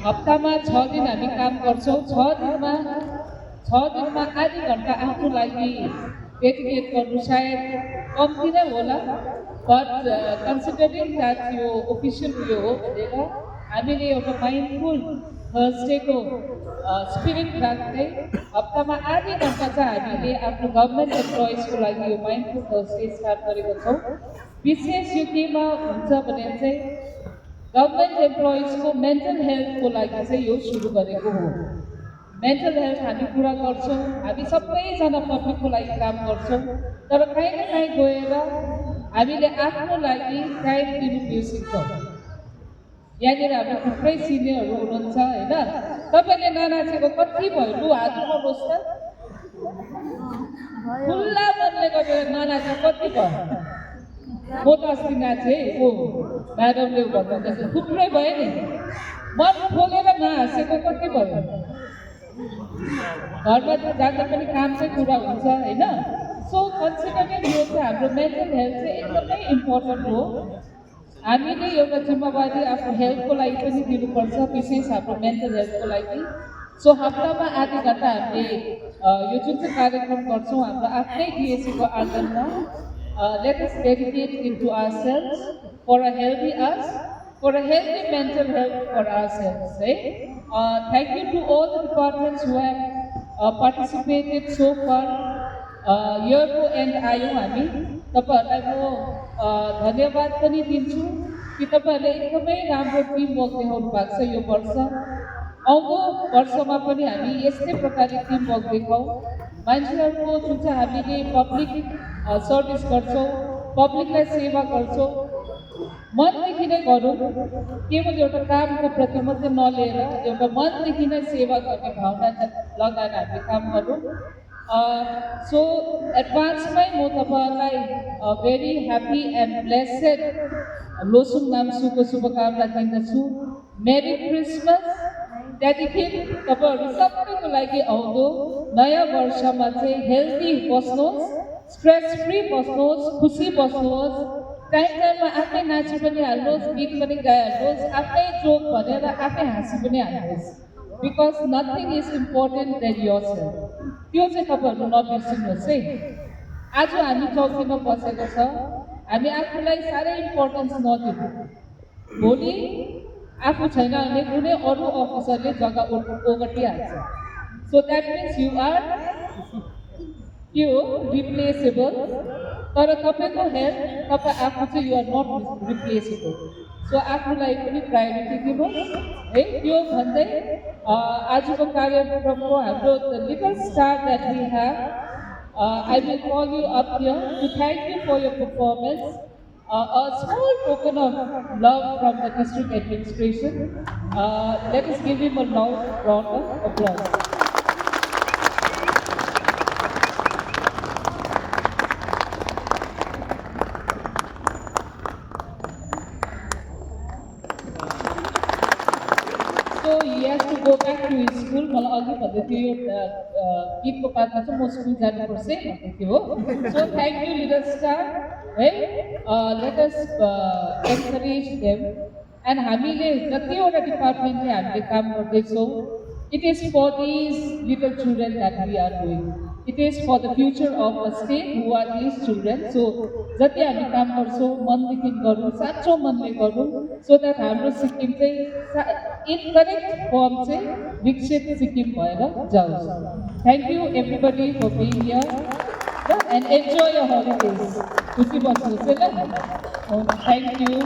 हप्तामा 6 दिन हामी काम गर्छौँ। 6 दिनमा आधी घन्टा आफ्नो लागि डेडिकेट गर्नु सायद कम्ती नै होला, बट कन्सिडरिङ द्याट यो ओफिसियल उयो हो भनेर हामीले एउटा माइन्डफुल थर्सडेको स्पिरिट राख्दै हप्तामा आधी घन्टा चाहिँ हामीले आफ्नो गभर्मेन्ट एम्प्लोइजको लागि यो माइन्डफुल थर्सडे स्टार्ट गरेको छौँ। विशेष यो केमा हुन्छ भने चाहिँ गभर्मेन्ट एम्प्लोइजको मेन्टल हेल्थको लागि चाहिँ यो सुरु गरेको हो। मेन्टल हेल्थ हामी कुरा गर्छौँ, हामी सबैजना पब्लिकको लागि काम गर्छौँ, तर काहीँ न काहीँ गएर हामीले आफ्नो लागि टाइम दिनु बिर्सिन्छौँ। यहाँनिर हाम्रो थुप्रै सिनियरहरू हुनुहुन्छ होइन, तपाईँले ननाचेको कति भयो? लु हात उठाउनुहोस् त, खुल्ला मनले गरेर ननाचेको कति भयो? म त अस्ति नाचेँ, ओ म्याडमले भन्नुहुन्छ थुप्रै भयो नि। मन खोलेर नहाँसेको कति भयो? घरमा जाँदा पनि काम चाहिँ कुरा हुन्छ होइन। सो कन्सिडरिङ यो चाहिँ हाम्रो मेन्टल हेल्थ चाहिँ एकदमै इम्पोर्टेन्ट हो। हामीले एउटा जिम्मेवारी आफ्नो हेल्थको लागि पनि दिनुपर्छ, विशेष हाम्रो मेन्टल हेल्थको लागि। सो हप्तामा आधी घन्टा हामीले यो जुन चाहिँ कार्यक्रम गर्छौँ हाम्रो आफ्नै डिएसीको आँगनमा, let us dedicate into ourselves for a healthy us, for a healthy mental health for ourselves. Thank you to all the departments who have participated so far. Yearको एन्ड आयो हामी, तपाईँहरूलाई म धन्यवाद पनि दिन्छु कि तपाईँहरूले एकदमै राम्रो टिम वर्क देखाउनु भएको छ यो वर्ष। आउँदो वर्षमा पनि हामी यस्तै प्रकारले टिम वर्क देखाउँ। मान्छेहरूको जुन चाहिँ हामीले पब्लिक सर्भिस गर्छौँ, पब्लिकलाई सेवा गर्छौँ, मनदेखि नै गरौँ। केवल एउटा कामको प्रति मात्रै नलिएर एउटा मनदेखि नै सेवा गर्ने भावना लगाएर हामीले काम गरौँ। सो एडभान्समै म तपाईँहरूलाई very happy and blessed Losoong नाम्सुको शुभकामना दिन्दछु। मेरी क्रिसमस। त्यहाँदेखि तपाईँहरू सबैको लागि आउँदो नयाँ वर्षमा चाहिँ हेल्दी बस्नुहोस्, स्ट्रेस फ्री बस्नुहोस्, खुसी बस्नुहोस्, टाइममा आफै नाची पनि हाल्नुहोस्, गीत पनि गाइहाल्नुहोस्, आफ्नै जोक भनेर आफै हाँसी पनि हाल्नुहोस्। Because nothing is important then yourself. त्यो चाहिँ तपाईँहरू नबिर्सिनुहोस् है। आज हामी चौकीमा बसेको छ, हामी आफूलाई साह्रै इम्पोर्टेन्स नदिउँ। भोलि आफू छैन भने कुनै अरू अफिसरले जग्गा ओगटिहाल्छ। So that means you are replaceable. तर तपाईँको हेल्थ, तपाईँ आफू चाहिँ you are not replaceable. So आफूलाई पनि प्रायोरिटी दिनुहोस् है। त्यो भन्दै आजको कार्यक्रमको हाम्रो little star that we have, I will call you up here to thank you for your performance. A small token of love from the district administration. Let us give him a loud round of applause. So he has to go back to his school. मलाई अघि भन्दै थियो यो गीतको पातमा चाहिँ म school जानुपर्छ भन्दै थियो हो। So thank you little star है। Let us encourage them. And हामीले जतिवटा डिपार्टमेन्टले हामीले काम गर्दैछौँ, it is for these little children that we are doing. It is for the future of the state who are these children. So जति हामी काम गर्छौँ मनदेखि गरौँ, साँचो मनले गरौँ, सो द्याट हाम्रो सिक्किम चाहिँ इन करेक्ट फर्म चाहिँ विकसित सिक्किम भएर जाओस्। Thank you everybody for being here and enjoy your holidays. खुसी बस्नुहोस् है ल। Thank you.